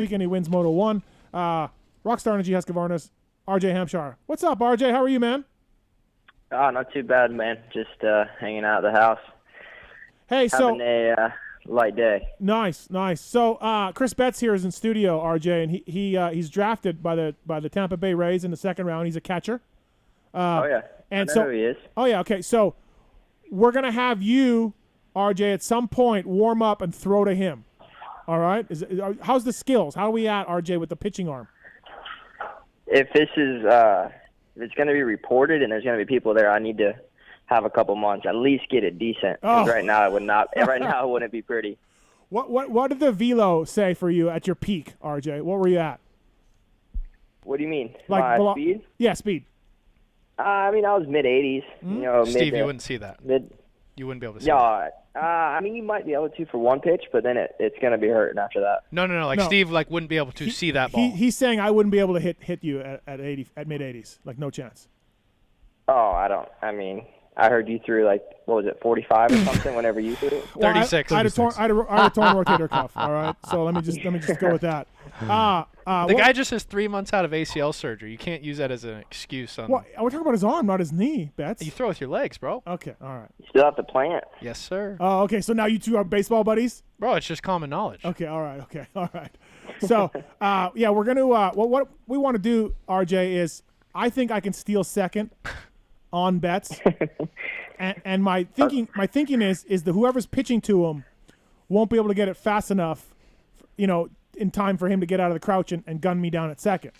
weekend he wins Moto 1. Rockstar Energy Husqvarna's RJ Hampshire. What's up, RJ? How are you, man? Not too bad, man. Just hanging out at the house. Hey, having a light day. Nice. So Chris Betts here is in studio, RJ, and he's drafted by the Tampa Bay Rays in the second round. He's a catcher. Oh yeah, and I know who he is. Oh yeah, okay. So we're gonna have you, RJ, at some point warm up and throw to him. All right. How's the skills? How are we at, RJ, with the pitching arm? If this is if it's going to be reported and there's going to be people there, I need to have a couple months, at least get it decent. Because right now it would not. Right now it wouldn't be pretty. What did the velo say for you at your peak, RJ? What were you at? What do you mean? Like speed? Yeah, speed. I mean, I was mid-80s. Mm-hmm. You know, Steve, you wouldn't see that. You wouldn't be able to see that. I mean, you might be able to for one pitch, but then it's going to be hurting after that. No. Like Steve, wouldn't be able to see that ball. He's saying I wouldn't be able to hit you at mid-80s, like no chance. Oh, I don't. I mean, I heard you threw like, what was it, 45 or something whenever you threw it? 36. I had a torn rotator cuff. All right, so let me just go with that. The guy just has 3 months out of ACL surgery. You can't use that as an excuse. We're talking about his arm, not his knee, Betts. You throw with your legs, bro. Okay, all right. You still have to plant. Yes, sir. Oh, okay. So now you two are baseball buddies? Bro, it's just common knowledge. Okay, all right. So, yeah, we're going to what we want to do, RJ, is I think I can steal second on Betts. and my thinking is that whoever's pitching to him won't be able to get it fast enough, in time for him to get out of the crouch and gun me down at second.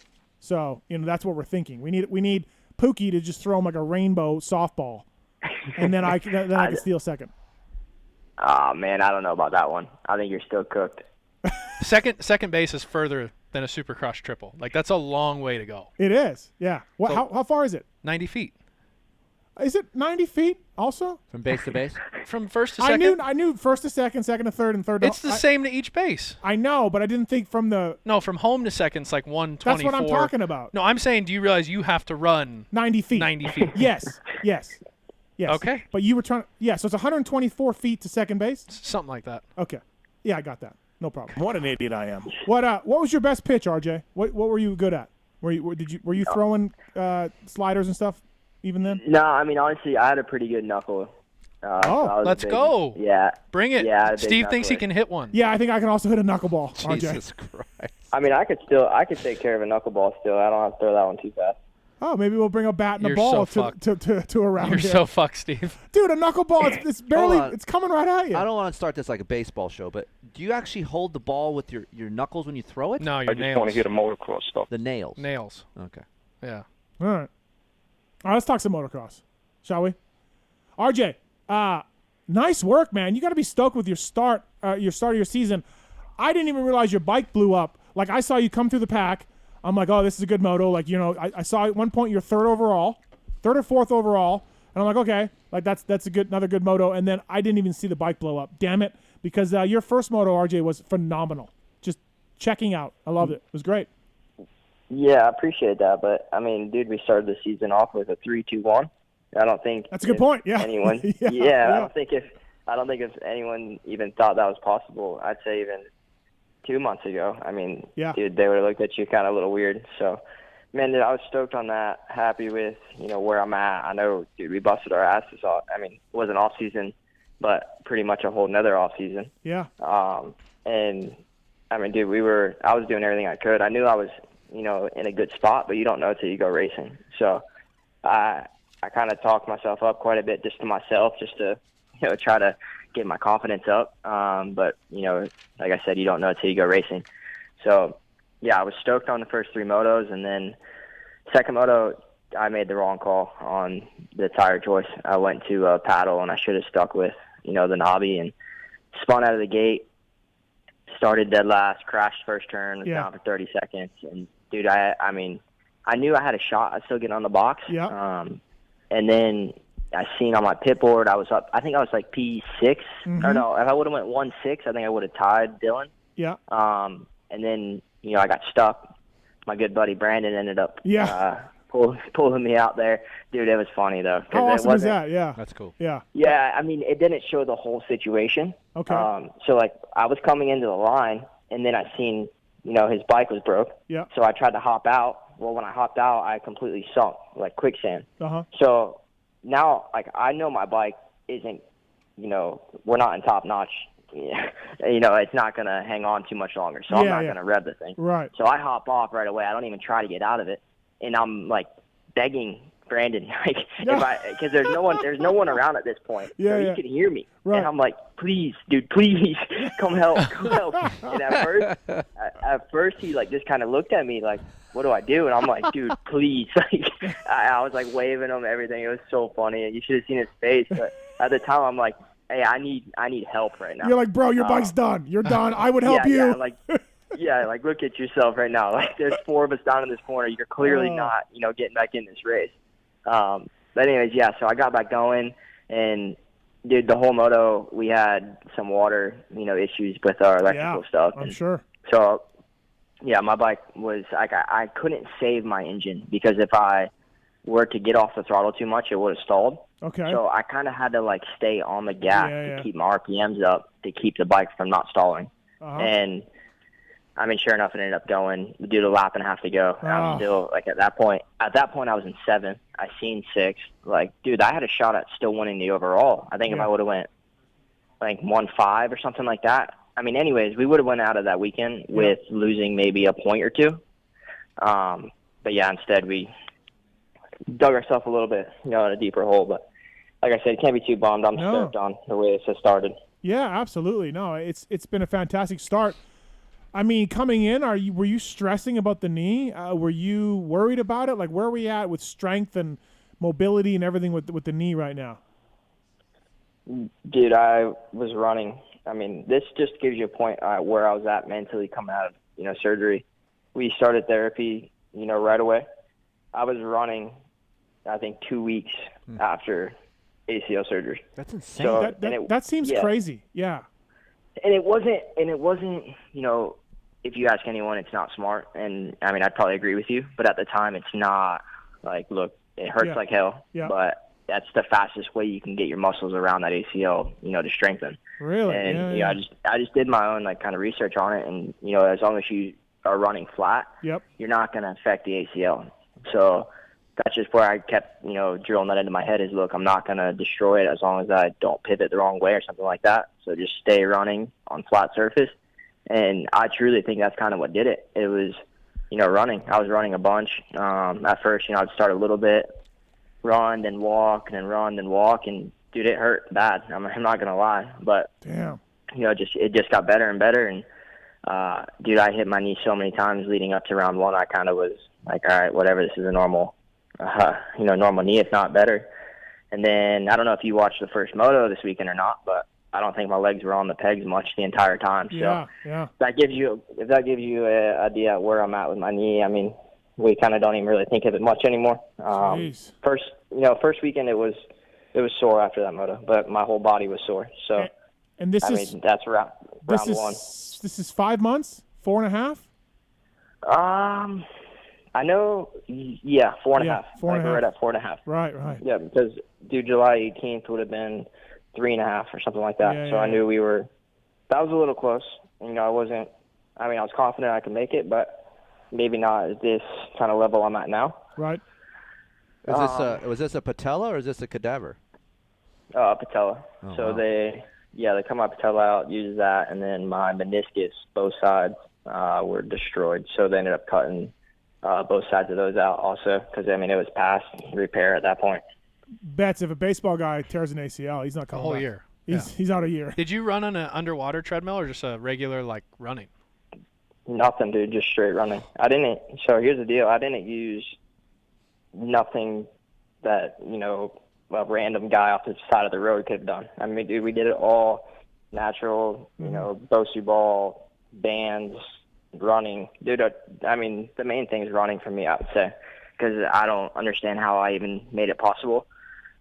So, that's what we're thinking. We need Pookie to just throw him like a rainbow softball, and then I can steal second. Oh, man, I don't know about that one. I think you're still cooked. Second base is further than a Supercross triple. Like, that's a long way to go. It is, yeah. How far is it? 90 feet. Is it 90 feet also? From base to base? From first to second? I knew first to second, second to third, and third to... It's the same to each base. I know, but I didn't think from the... No, from home to second, it's like 124. That's what I'm talking about. No, I'm saying, do you realize you have to run... 90 feet. 90 feet. Yes. Okay. But you were trying... Yeah, so it's 124 feet to second base? Something like that. Okay. Yeah, I got that. No problem. What an idiot I am. What was your best pitch, RJ? What were you good at? Were you throwing sliders and stuff even then? No, I mean, honestly, I had a pretty good knuckle. Let's go. Yeah. Bring it. Yeah, Steve thinks he can hit one. Yeah, I think I can also hit a knuckleball, RJ. Jesus Christ. I mean, I could take care of a knuckleball still. I don't have to throw that one too fast. Oh, maybe we'll bring a bat and a You're ball so to a round. You're here. so fucked, Steve. Dude, a knuckleball, it's barely, it's coming right at you. I don't want to start this like a baseball show, but do you actually hold the ball with your knuckles when you throw it? No, your I just nails. want to hit a motocross stuff. The nails. Nails. Okay. Yeah. All right, let's talk some motocross, shall we? RJ, nice work, man. You got to be stoked with your start of your season. I didn't even realize your bike blew up. Like, I saw you come through the pack. I'm like, oh, this is a good moto. Like, I saw at one point you're third or fourth overall, and I'm like, okay, like that's another good moto. And then I didn't even see the bike blow up. Damn it, because your first moto, RJ, was phenomenal. Just checking out. I loved it. It was great. Yeah, I appreciate that, but I mean, dude, we started the season off with a 3-2-1. I don't think that's a good point. Yeah. Anyone? yeah. I don't think if anyone even thought that was possible. I'd say even 2 months ago. I mean, dude, they would have looked at you kind of a little weird. So, man, dude, I was stoked on that. Happy with where I'm at. I know, dude, we busted our asses off. I mean, it wasn't off season, but pretty much a whole nother off season. Yeah. And I mean, dude, I was doing everything I could. I knew I was, in a good spot, but you don't know until you go racing. So, I kind of talked myself up quite a bit just to myself, just to try to get my confidence up. But, like I said, you don't know until you go racing. So, yeah, I was stoked on the first 3 motos. And then second moto, I made the wrong call on the tire choice. I went to paddle, and I should have stuck with, the knobby, and spun out of the gate, started dead last, crashed first turn, was down for 30 seconds. And, dude, I mean, I knew I had a shot. I'd still get on the box. Yeah. And then I seen on my pit board, I was up. I think I was like P6. Mm-hmm. Or no, if I would have went 1-6, I think I would have tied Dylan. Yeah. And then I got stuck. My good buddy Brandon ended up pulling me out there. Dude, it was funny though. How awesome is that? Yeah. That's cool. Yeah. Yeah, I mean, it didn't show the whole situation. Okay. So like I was coming into the line, and then I seen his bike was broke. Yeah. So I tried to hop out. Well, when I hopped out, I completely sunk, like quicksand. Uh-huh. So now, like, I know my bike isn't, we're not in top notch. It's not going to hang on too much longer. So I'm not going to rev the thing. Right. So I hop off right away. I don't even try to get out of it. And I'm, like, begging Brandon, like, because there's no one around at this point. So he could hear me. Right. And I'm like, please, dude, please, come help. And at first he, like, just kind of looked at me like, what do I do? And I'm like, dude, please. Like, I was, like, waving him, everything. It was so funny. You should have seen his face. But at the time, I'm like, hey, I need help right now. You're like, bro, your bike's done. You're done. I would help you. Like look at yourself right now. Like, there's 4 of us down in this corner. You're clearly not, getting back in this race. But anyways, so I got back going, and dude, the whole moto, we had some water, issues with our electrical stuff. I'm sure. So, my bike was like, I couldn't save my engine, because if I were to get off the throttle too much, it would have stalled. Okay. So I kind of had to, like, stay on the gas to keep my RPMs up, to keep the bike from not stalling. Uh-huh. And I mean, sure enough, it ended up going. We did a lap and a half to go. And I was still, like, at that point, I was in 7th. I seen 6th. Like, dude, I had a shot at still winning the overall. I think if I would have went, like, 1-5 or something like that. I mean, anyways, we would have went out of that weekend with losing maybe a point or 2. But, instead we dug ourselves a little bit, in a deeper hole. But, like I said, can't be too bummed. I'm stoked on the way this has started. Yeah, absolutely. No, it's been a fantastic start. I mean, coming in, were you stressing about the knee? Were you worried about it? Like, where are we at with strength and mobility and everything with the knee right now? Dude, I was running. I mean, this just gives you a point where I was at mentally coming out of, surgery. We started therapy, right away. I was running, I think, 2 weeks after ACL surgery. That's insane. So, that seems crazy. Yeah. And it wasn't, if you ask anyone, it's not smart. And, I mean, I'd probably agree with you. But at the time, it's not, like, look, it hurts like hell. Yeah. But that's the fastest way you can get your muscles around that ACL, to strengthen. Really? And, I just did my own, like, kind of research on it. And, as long as you are running flat, you're not going to affect the ACL. So that's just where I kept, drilling that into my head is, look, I'm not going to destroy it as long as I don't pivot the wrong way or something like that. So just stay running on flat surface. And I truly think that's kind of what did it. It was, running. I was running a bunch. At first, I'd start a little bit, run, then walk, and then run, then walk. And, dude, it hurt bad. I'm not going to lie. But, damn. It just got better and better. And, dude, I hit my knee so many times leading up to round 1. I kind of was like, all right, whatever, this is a normal, normal knee, if not better. And then I don't know if you watched the first moto this weekend or not, but I don't think my legs were on the pegs much the entire time. So if that gives you an idea where I'm at with my knee, I mean, we kind of don't even really think of it much anymore. First weekend it was sore after that moto, but my whole body was sore. So and this that's round 1. This is 5 months, 4.5. I know, 4.5. 4.5. Right at 4.5. Right. Yeah, because July 18th would have been 3.5 or something like that. I knew that was a little close. I was confident I could make it, but maybe not at this kind of level I'm at now. Right. Was this a patella or is this a cadaver? Patella. Oh, so wow. they cut my patella out, used that, and then my meniscus, both sides, were destroyed. So they ended up cutting both sides of those out also because, it was past repair at that point. Bets if a baseball guy tears an ACL, he's not coming whole back. year. He's out a year. Did you run on an underwater treadmill or just a regular, like, running? Nothing, dude, just straight running. So here's the deal. I didn't use nothing that, a random guy off the side of the road could have done. I mean, dude, we did it all natural, Bosu ball, bands, running. Dude, the main thing is running for me, I would say, because I don't understand how I even made it possible.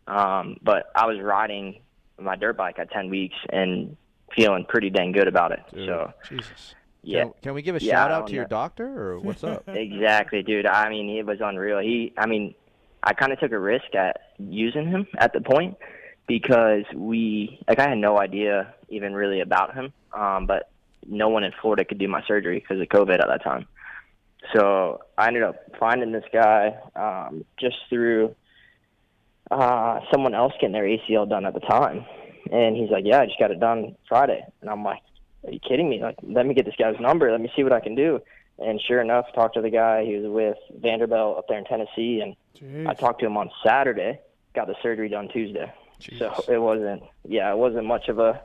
But I was riding my dirt bike at 10 weeks and feeling pretty dang good about it. Dude. So, Jesus. yeah. Can we give a shout out to your doctor or what's up? Exactly, dude. It was unreal. I kind of took a risk at using him at the point because I had no idea even really about him. But, no one in Florida could do my surgery because of COVID at that time. So I ended up finding this guy just through someone else getting their ACL done at the time. And he's like, yeah, I just got it done Friday. And I'm like, are you kidding me? Like, let me get this guy's number. Let me see what I can do. And sure enough, talked to the guy. He was with Vanderbilt up there in Tennessee. And Jeez. I talked to him on Saturday, got the surgery done Tuesday. Jesus. So it wasn't much of a,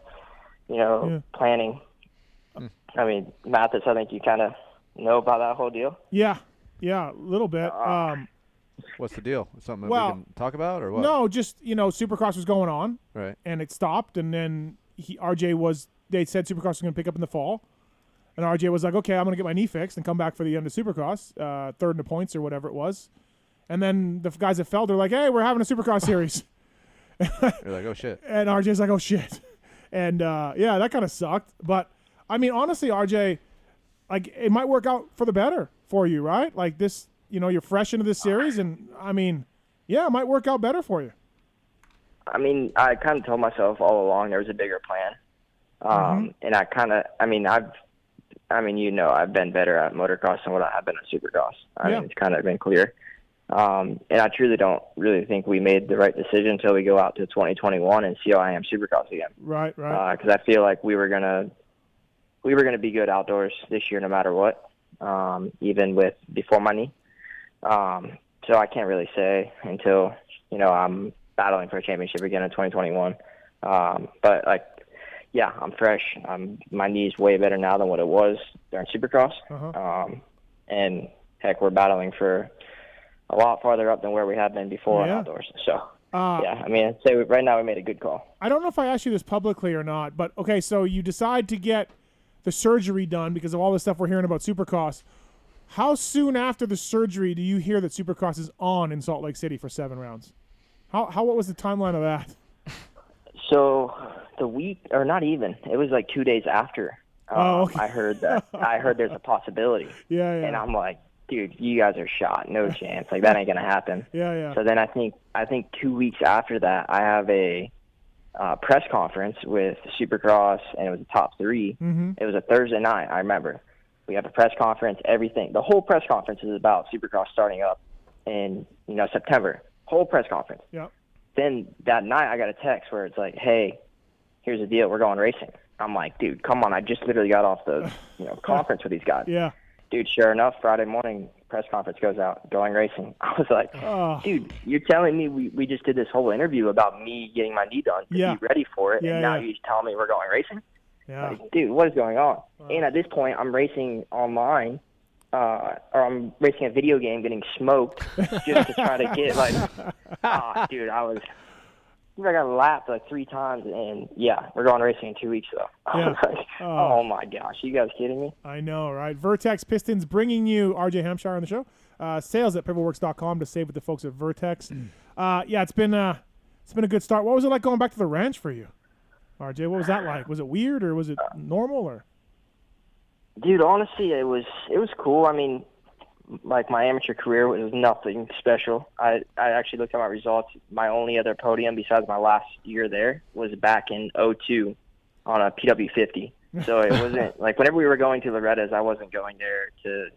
planning. I mean, Mathis, I think you kind of know about that whole deal. Yeah, a little bit. What's the deal? Something Well, we can talk about or what? No, just, Supercross was going on. Right. And it stopped, and then they said Supercross was going to pick up in the fall. And RJ was like, okay, I'm going to get my knee fixed and come back for the end of Supercross, third in the points or whatever it was. And then the guys at Feld are like, hey, we're having a Supercross series. You're like, oh, shit. And RJ's like, oh, shit. And, that kind of sucked. But, I mean, honestly, RJ, like, it might work out for the better for you, right? Like this, you're fresh into this series, and, I mean, yeah, it might work out better for you. I mean, I kind of told myself all along there was a bigger plan. And I've been better at motocross than what I have been at Supercross. I mean, it's kind of been clear. And I truly don't really think we made the right decision until we go out to 2021 and see how I am Supercross again. Right. Because I feel like we were gonna be good outdoors this year no matter what, even with before my knee. So I can't really say until I'm battling for a championship again in 2021. But like, yeah, I'm fresh. My knee's way better now than what it was during Supercross. And heck, we're battling for a lot farther up than where we have been before on outdoors. So, I mean, I'd say right now we made a good call. I don't know if I asked you this publicly or not, but okay, so you decide to get the surgery done because of all the stuff we're hearing about Supercross. How soon after the surgery do you hear that Supercross is on in Salt Lake City for 7 rounds? What was the timeline of that? So the week, or not even, it was like 2 days after. Okay. I heard there's a possibility. Yeah. And I'm like, dude, you guys are shot. No chance. Like, that ain't gonna happen. Yeah. So then I think 2 weeks after that, I have a press conference with Supercross, and it was the top 3. It was a Thursday night. I remember we have a press conference. Everything. The whole press conference is about Supercross starting up in September. Whole press conference. Yep. Then that night, I got a text where it's like, hey, here's the deal. We're going racing. I'm like, dude, come on. I just literally got off the conference with these guys. Yeah. Dude, sure enough, Friday morning, press conference goes out, going racing. I was like, dude, you're telling me we just did this whole interview about me getting my knee done to be ready for it, and now you're telling me we're going racing? Yeah. Like, dude, what is going on? And at this point, I'm racing online, or I'm racing a video game getting smoked just to try to get, dude, I got lapped like 3 times, and we're going racing in 2 weeks, though. I was like, oh my gosh, you guys kidding me? I know, right? Vertex Pistons bringing you RJ Hampshire on the show. Sales at pivotalworks.com to save with the folks at Vertex. It's been a good start. What was it like going back to the ranch for you, RJ? What was that like? Was it weird or was it normal or? Dude, honestly, it was cool. I mean, like, my amateur career was nothing special. I actually looked at my results. My only other podium besides my last year there was back in 2002 on a PW50. So it wasn't like whenever we were going to Loretta's, I wasn't going there to,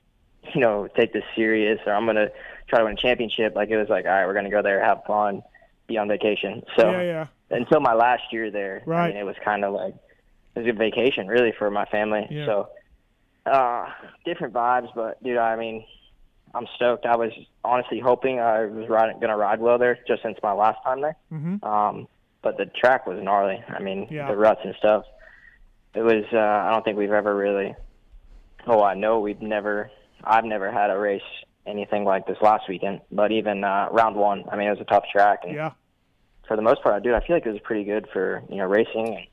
take this serious or I'm going to try to win a championship. Like, it was like, all right, we're going to go there, have fun, be on vacation. So until my last year there, I mean, it was kind of like, it was a vacation really for my family. Yeah. So different vibes, but dude, I mean, I'm stoked. I was honestly hoping I was going to ride well there just since my last time there. But the track was gnarly. I mean, the ruts and stuff. It was, I don't think we've ever really, I've never had a race anything like this last weekend. But even round 1, I mean, it was a tough track. And for the most part, dude, I feel like it was pretty good for, racing and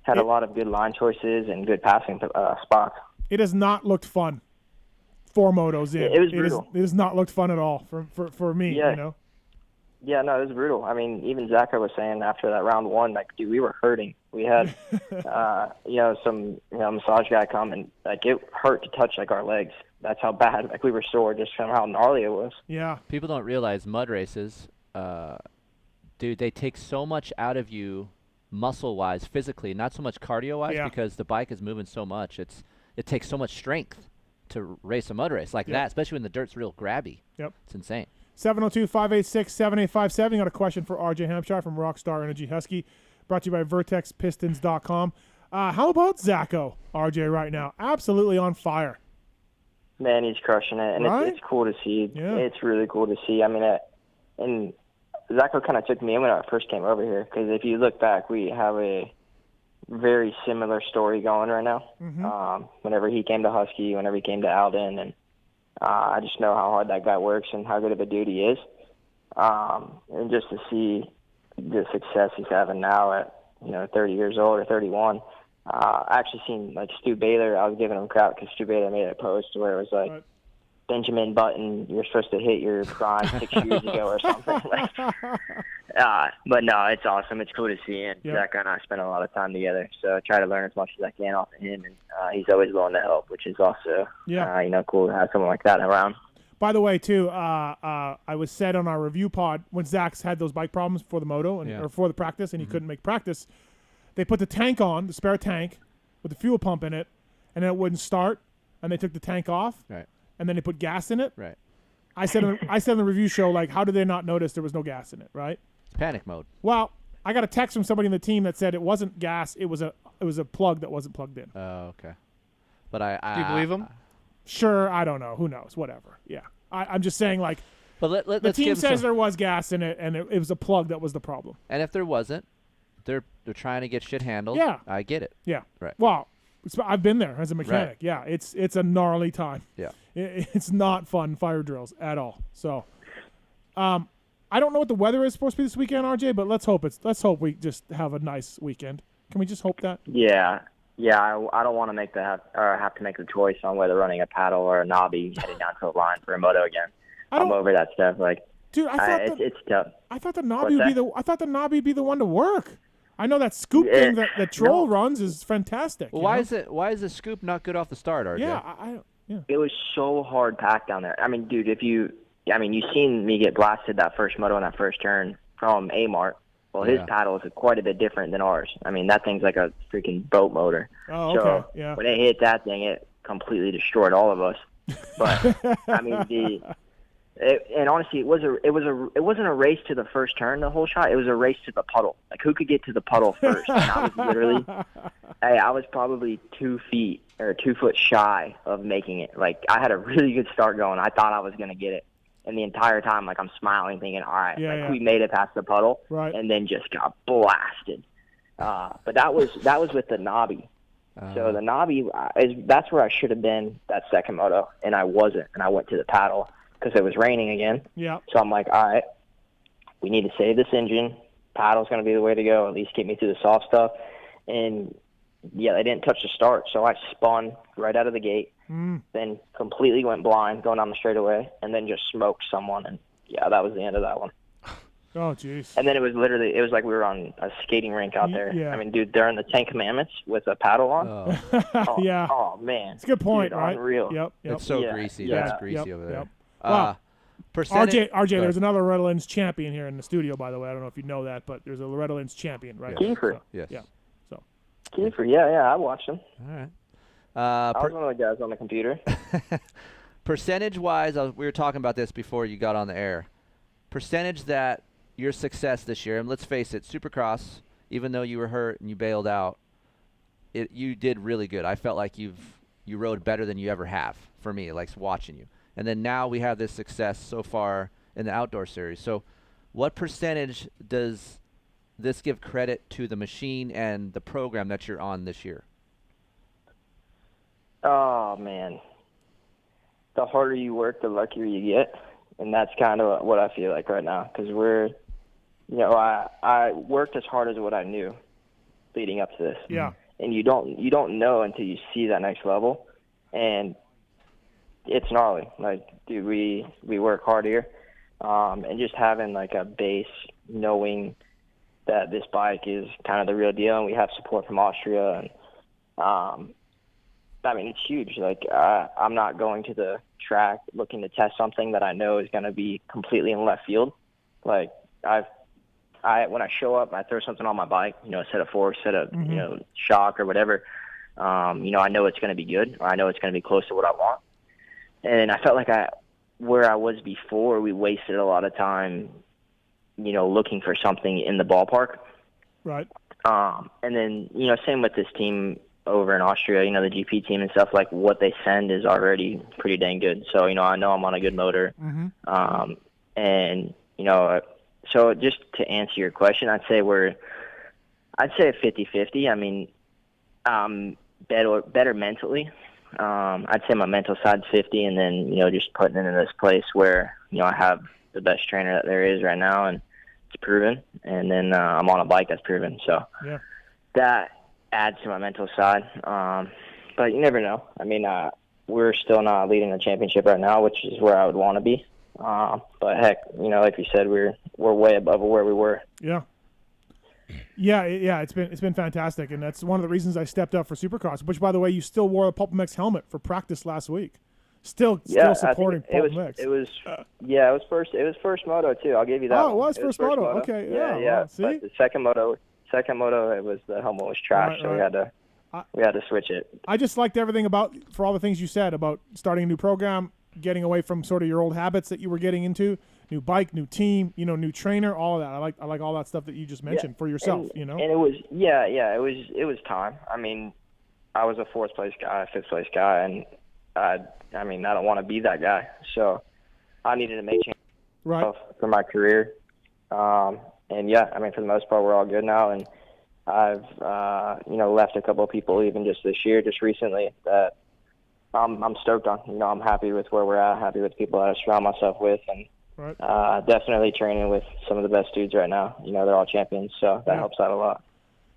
had a lot of good line choices and good passing spots. It has not looked fun. 4 motos in. It was brutal. It has not looked fun at all for me, Yeah, no, it was brutal. I mean, even Zachary was saying after that round 1, like, dude, we were hurting. We had, some massage guy come, and, like, it hurt to touch, like, our legs. That's how bad, like, we were sore just from how gnarly it was. Yeah. People don't realize mud races, dude, they take so much out of you muscle-wise, physically, not so much cardio-wise, Yeah. because the bike is moving so much. It takes so much strength to race a motor race like Yep. that, especially when the dirt's real grabby. Yep. It's insane. 702-586-7857. You got a question for RJ Hampshire from Rockstar Energy Husky, brought to you by VertexPistons.com. How about Zacho, RJ, right now? Absolutely on fire. Man, he's crushing it, and Right? it's cool to see. Yeah. It's really cool to see. I mean, and Zacho kind of took me in when I first came over here, because if you look back, we have a very similar story going right now. Mm-hmm. Whenever he came to Husky, whenever he came to Alden, and I just know how hard that guy works and how good of a dude he is. And just to see the success he's having now at 30 years old or 31. I actually seen like Stu Baylor. I was giving him crap because Stu Baylor made a post where it was like, Right. Benjamin Button, you're supposed to hit your prime 6 years ago or something. But no, it's awesome. It's cool to see. And Yep. Zach and I spend a lot of time together, so I try to learn as much as I can off of him. And he's always willing to help, which is also cool to have someone like that around. By the way, too, I was said on our review pod when Zach's had those bike problems for the moto or for the practice, and he couldn't make practice. They put the tank on, the spare tank, with the fuel pump in it, and then it wouldn't start, and they took the tank off, Right. and then they put gas in it. Right. I said on the review show, like, how did they not notice there was no gas in it, right? It's panic mode. Well, I got a text from somebody in the team that said it wasn't gas, it was a plug that wasn't plugged in. Oh, okay. But Do you believe him? Sure, I don't know. Who knows? Whatever. Yeah. I'm just saying, like, But the let's team give says some, there was gas in it, and it was a plug that was the problem. and if there wasn't, they're trying to get shit handled. Yeah. I get it. Yeah. Right. Well, I've been there as a mechanic. Right. Yeah, it's a gnarly time. Yeah. It's not fun fire drills at all. So, I don't know what the weather is supposed to be this weekend, RJ, but let's hope we just have a nice weekend. Can we just hope that? Yeah. I don't want to have to make the choice on whether running a paddle or a knobby heading down to a line for a moto again. I'm over that stuff. Like, dude, it's tough. I thought the knobby would be the one to work. I know that scoop Yeah, thing that Troll no. runs is fantastic. Well, why is the scoop not good off the start, RJ? Yeah, It was so hard packed down there. I mean, dude, you seen me get blasted that first moto in that first turn from A-Mart. Well, his paddle is quite a bit different than ours. I mean, that thing's like a freaking boat motor. Oh, okay. So Yeah. when it hit that thing, it completely destroyed all of us. But I mean, and honestly, it wasn't a race to the first turn, the whole shot. It was a race to the puddle. Like, who could get to the puddle first? And I was literally, I was probably 2 feet or 2 foot shy of making it. Like, I had a really good start going. I thought I was gonna get it. And the entire time, like, I'm smiling, thinking, all right, we made it past the puddle, right. And then just got blasted. But that was with the knobby. So the knobby, that's where I should have been that second moto, and I wasn't. And I went to the paddle because it was raining again. Yeah. So I'm like, all right, we need to save this engine. Paddle's going to be the way to go, at least get me through the soft stuff. And, yeah, they didn't touch the start, so I spun right out of the gate. Then completely went blind going down the straightaway, and then just smoked someone, and that was the end of that one. Oh, jeez. And then it was like we were on a skating rink out there. Yeah. I mean, dude, they're in the Ten Commandments with a paddle on. Yeah. Oh man, it's a good point, dude, right? Unreal. Yep. It's so Yeah. greasy. Yeah. That's greasy over there. Yep. Wow. Percentage. RJ, there's another Loretta Lynn's champion here in the studio, by the way. I don't know if you know that, but there's a Loretta Lynn's champion, right? Kiefer. So, Yes. Yeah. So. Kiefer, yeah, I watched him. All right. I was one of the guys on the computer. Percentage-wise, we were talking about this before you got on the air. Percentage that your success this year, and let's face it, Supercross, even though you were hurt and you bailed out, you did really good. I felt like you rode better than you ever have, for me, like watching you. And then now we have this success so far in the outdoor series. So what percentage does this give credit to the machine and the program that you're on this year? Oh man, the harder you work, the luckier you get, and that's kind of what I feel like right now. Because I worked as hard as what I knew leading up to this. Yeah. And you don't know until you see that next level, and it's gnarly. Like, dude, we work hard here, and just having like a base, knowing that this bike is kind of the real deal, and we have support from Austria, and I mean, it's huge. Like, I'm not going to the track looking to test something that I know is going to be completely in left field. Like, I've when I show up, I throw something on my bike, a set of forks, set of, shock or whatever. I know it's going to be good, or I know it's going to be close to what I want. And I felt like where I was before, we wasted a lot of time, looking for something in the ballpark. Right. And then, same with this team over in Austria, the GP team and stuff, like what they send is already pretty dang good. So, I know I'm on a good motor. And, so just to answer your question, I'd say a 50-50. I mean, better mentally. I'd say my mental side's 50, and then, just putting it in this place where, I have the best trainer that there is right now, and it's proven. And then I'm on a bike that's proven. So that adds to my mental side. But you never know. I mean, we're still not leading the championship right now, which is where I would want to be. But heck, like you said, we're way above where we were. Yeah. It's been fantastic, and that's one of the reasons I stepped up for Supercross. Which, by the way, you still wore a Pulp MX helmet for practice last week. Still supporting Pulp MX. It was first moto too. I'll give you that. Oh, it was first moto. Okay, yeah. Well, see? But the second moto, the helmet was trash, so we had to switch it. I just liked everything for all the things you said about starting a new program, getting away from sort of your old habits that you were getting into, new bike, new team, new trainer, all of that. I like all that stuff that you just mentioned for yourself, And it was it was time. I mean, I was a fifth place guy, and I don't want to be that guy. So I needed to make changes for my career. And for the most part, we're all good now. And I've left a couple of people even just this year, just recently, that I'm stoked on. I'm happy with where we're at, happy with people that I surround myself with, and definitely training with some of the best dudes right now. They're all champions, so that helps out a lot.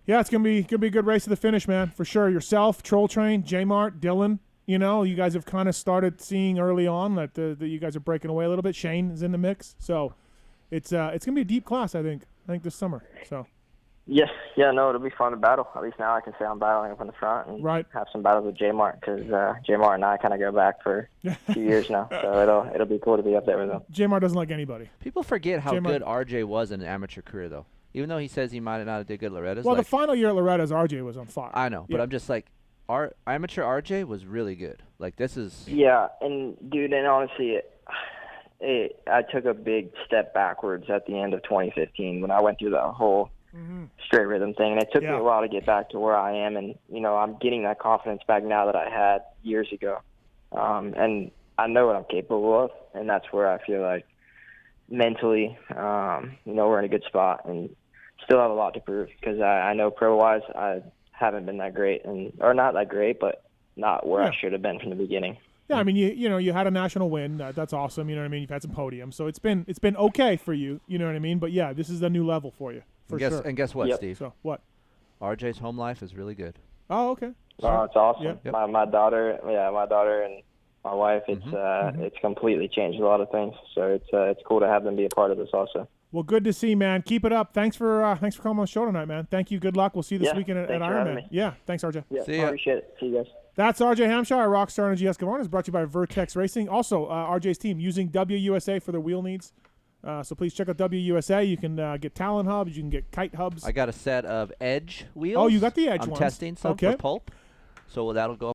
Yeah, it's gonna be a good race to the finish, man, for sure. Yourself, Troll Train, J-Mart, Dylan. You guys have kind of started seeing early on that you guys are breaking away a little bit. Shane is in the mix, so it's gonna be a deep class, I think this summer. So. No, it'll be fun to battle. At least now I can say I'm battling up in the front and have some battles with J-Mart, because J-Mart and I kind of go back for a few years now. So it'll be cool to be up there with him. J-Mart doesn't like anybody. People forget how good RJ was in an amateur career, though. Even though he says he might not have did good at Loretta's. Well, the final year at Loretta's, RJ was on fire. I know, but I'm just like, our amateur RJ was really good. Like, this is... Yeah, and dude, and honestly, I took a big step backwards at the end of 2015 when I went through that whole straight rhythm thing, and it took me a while to get back to where I am, and I'm getting that confidence back now that I had years ago, and I know what I'm capable of, and that's where I feel like mentally, we're in a good spot, and still have a lot to prove, because I know pro-wise I haven't been that great, or not that great, but not where I should have been from the beginning. Yeah, I mean, you had a national win. That's awesome. You know what I mean? You've had some podiums, so it's been okay for you. You know what I mean? But yeah, this is a new level for you. Sure. And guess what, Steve? So what? RJ's home life is really good. Oh, okay. Oh, it's awesome. Yep. My daughter and my wife. It's completely changed a lot of things. So it's cool to have them be a part of this also. Well, good to see, man. Keep it up. Thanks for coming on the show tonight, man. Thank you. Good luck. We'll see you this weekend at Ironman. Yeah, thanks, RJ. Yeah, see ya. Appreciate it. See you guys. That's RJ Hampshire, Rockstar Energy Escobar, is brought to you by Vertex Racing. Also, RJ's team using WUSA for their wheel needs. So please check out WUSA. You can get Talon hubs. You can get kite hubs. I got a set of Edge wheels. Oh, you got the Edge ones. I'm testing some for Pulp. So that'll go